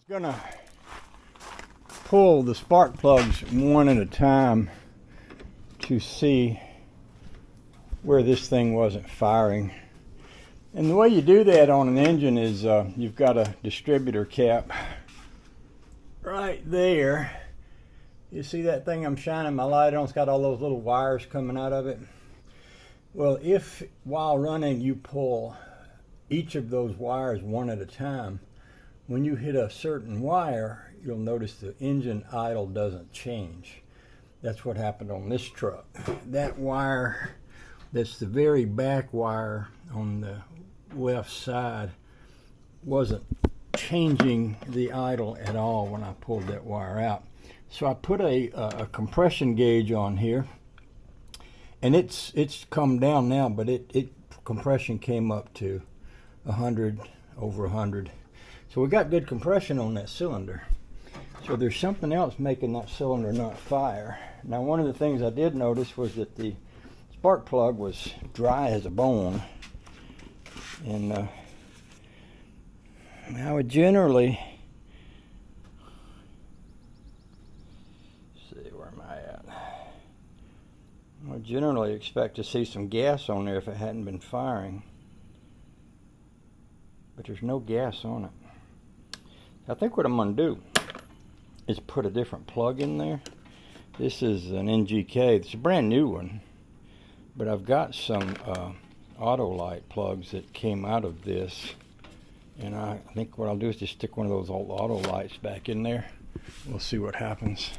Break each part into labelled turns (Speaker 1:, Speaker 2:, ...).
Speaker 1: Gonna pull the spark plugs one at a time to see where this thing wasn't firing. And the way you do that on an engine is you've got a distributor cap right there. You see that thing I'm shining my light on? It's got all those little wires coming out of it. Well, if while running you pull each of those wires one at a time, when you hit a certain wire, you'll notice the engine idle doesn't change. That's what happened on this truck. That wire, that's the very back wire on the left side, wasn't changing the idle at all when I pulled that wire out. So I put a compression gauge on here, and it's come down now, but compression came up to 100, over 100. So we got good compression on that cylinder. So there's something else making that cylinder not fire. Now, one of the things I did notice was that the spark plug was dry as a bone. And I would generally, see, where am I at? I would generally expect to see some gas on there if it hadn't been firing. But there's no gas on it. I think what I'm going to do is put a different plug in there. This is an NGK. It's a brand new one, but I've got some Autolite plugs that came out of this, and I think what I'll do is just stick one of those old Autolites back in there. We'll see what happens.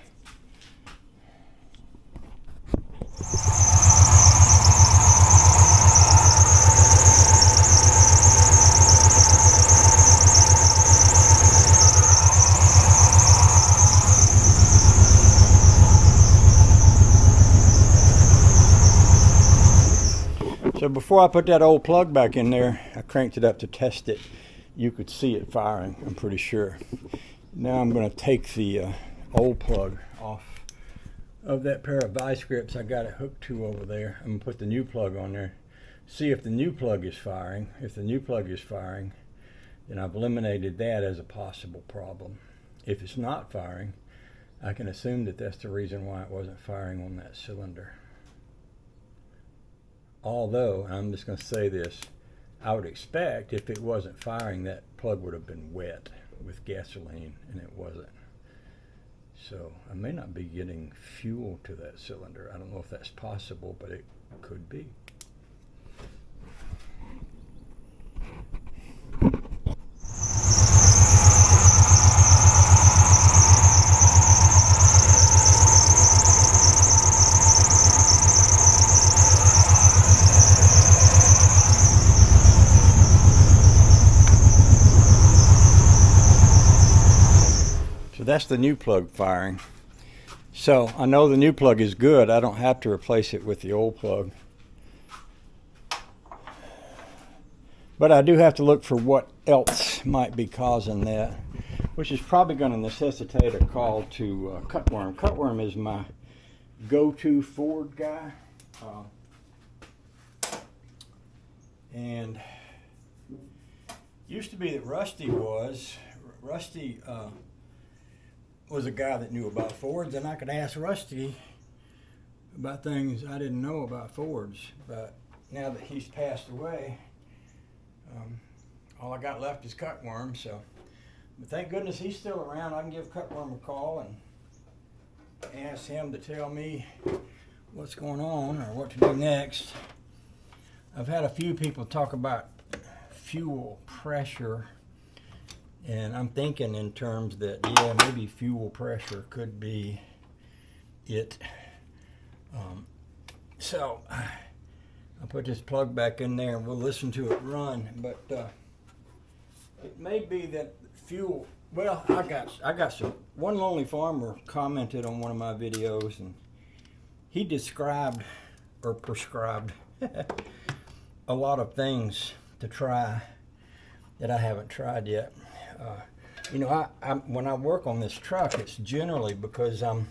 Speaker 1: So before I put that old plug back in there, I cranked it up to test it. You could see it firing, I'm pretty sure. Now I'm going to take the old plug off of that pair of vice grips I got it hooked to over there. I'm going to put the new plug on there, see if the new plug is firing. If the new plug is firing, then I've eliminated that as a possible problem. If it's not firing, I can assume that that's the reason why it wasn't firing on that cylinder. Although, I'm just going to say this, I would expect if it wasn't firing, that plug would have been wet with gasoline, and it wasn't. So I may not be getting fuel to that cylinder. I don't know if that's possible, but it could be. So that's the new plug firing. So I know the new plug is good. I don't have to replace it with the old plug. But I do have to look for what else might be causing that, which is probably going to necessitate a call to Cutworm. Cutworm is my go-to Ford guy. And used to be that Rusty was a guy that knew about Fords, and I could ask Rusty about things I didn't know about Fords. But now that he's passed away, all I got left is Cutworm. So, but thank goodness he's still around. I can give Cutworm a call and ask him to tell me what's going on or what to do next. I've had a few people talk about fuel pressure, and I'm thinking in terms that, yeah, maybe fuel pressure could be it. So I'll put this plug back in there and we'll listen to it run. But it may be that fuel, well, I got some, one lonely farmer commented on one of my videos, and he described or prescribed a lot of things to try that I haven't tried yet. You know, when I work on this truck, it's generally because I'm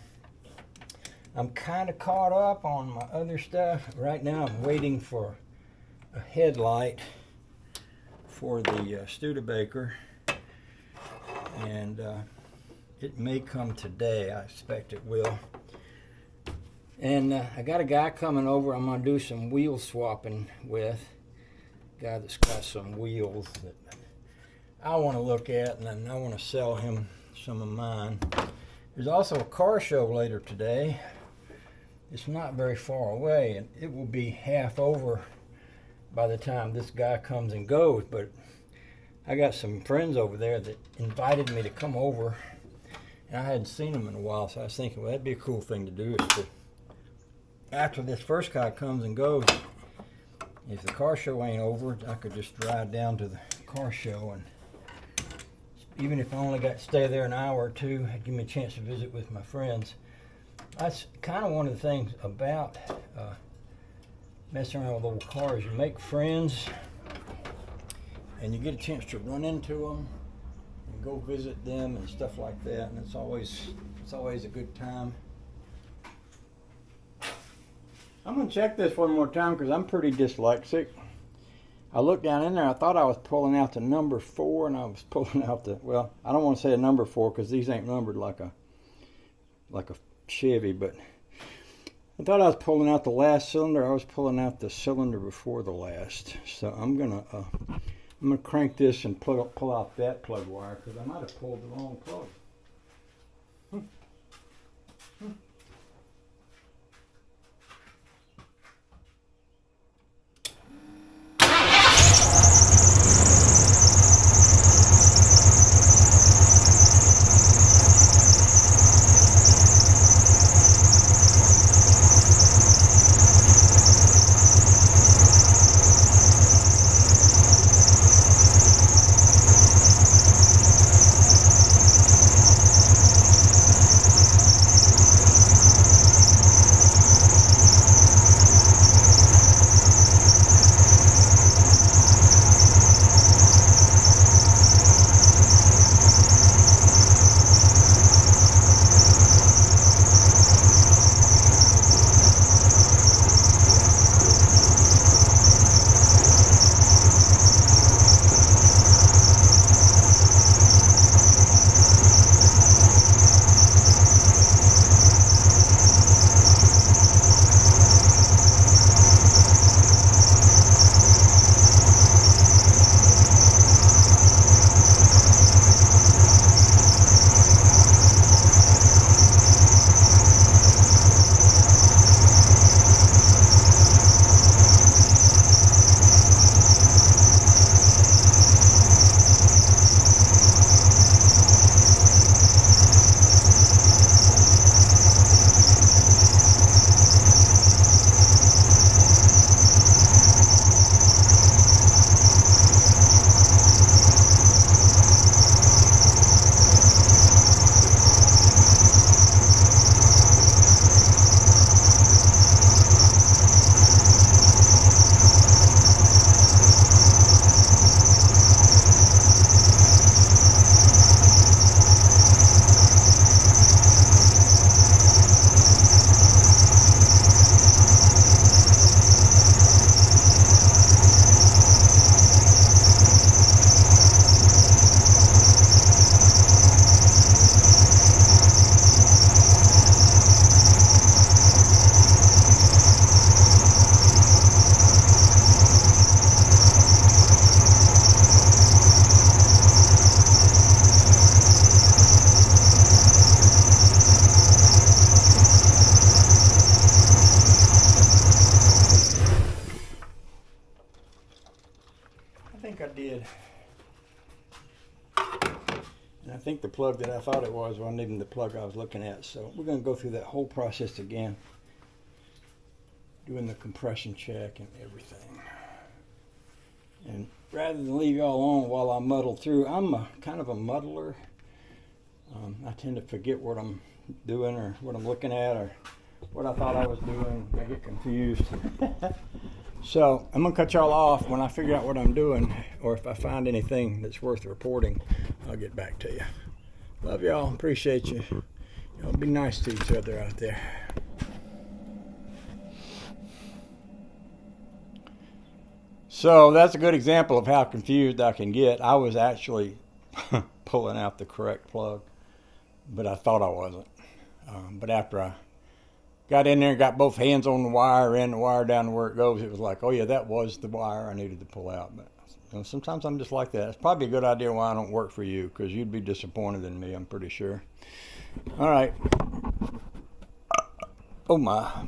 Speaker 1: kind of caught up on my other stuff. Right now I'm waiting for a headlight for the Studebaker. and it may come today. I expect it will. And I got a guy coming over I'm going to do some wheel swapping with. A guy that's got some wheels that I want to look at, and then I want to sell him some of mine. There's also a car show later today. It's not very far away, and it will be half over by the time this guy comes and goes, but I got some friends over there that invited me to come over, and I hadn't seen them in a while, so I was thinking, well, that'd be a cool thing to do, is to, after this first guy comes and goes, if the car show ain't over, I could just drive down to the car show, and even if I only got to stay there an hour or two, it'd give me a chance to visit with my friends. That's kind of one of the things about messing around with old cars. You make friends, and you get a chance to run into them and go visit them and stuff like that, and it's always a good time. I'm going to check this one more time because I'm pretty dyslexic. I looked down in there, I thought I was pulling out the number 4, and I was pulling out the, well, I don't want to say a number 4 because these ain't numbered like a Chevy, but I thought I was pulling out the last cylinder. I was pulling out the cylinder before the last. So I'm gonna crank this and pull out that plug wire because I might have pulled the wrong plug. I did. And I think the plug that I thought it was wasn't even the plug I was looking at. So we're going to go through that whole process again, doing the compression check and everything. And rather than leave y'all on while I muddle through, I'm kind of a muddler. I tend to forget what I'm doing or what I'm looking at or what I thought I was doing. I get confused. So I'm going to cut y'all off when I figure out what I'm doing, or if I find anything that's worth reporting, I'll get back to you. Love y'all. Appreciate you. Y'all be nice to each other out there. So that's a good example of how confused I can get. I was actually pulling out the correct plug, but I thought I wasn't. But after I got in there and got both hands on the wire and the wire down to where it goes, it was like, oh yeah, that was the wire I needed to pull out. But sometimes I'm just like that. It's probably a good idea why I don't work for you, because you'd be disappointed in me, I'm pretty sure. All right. Oh my.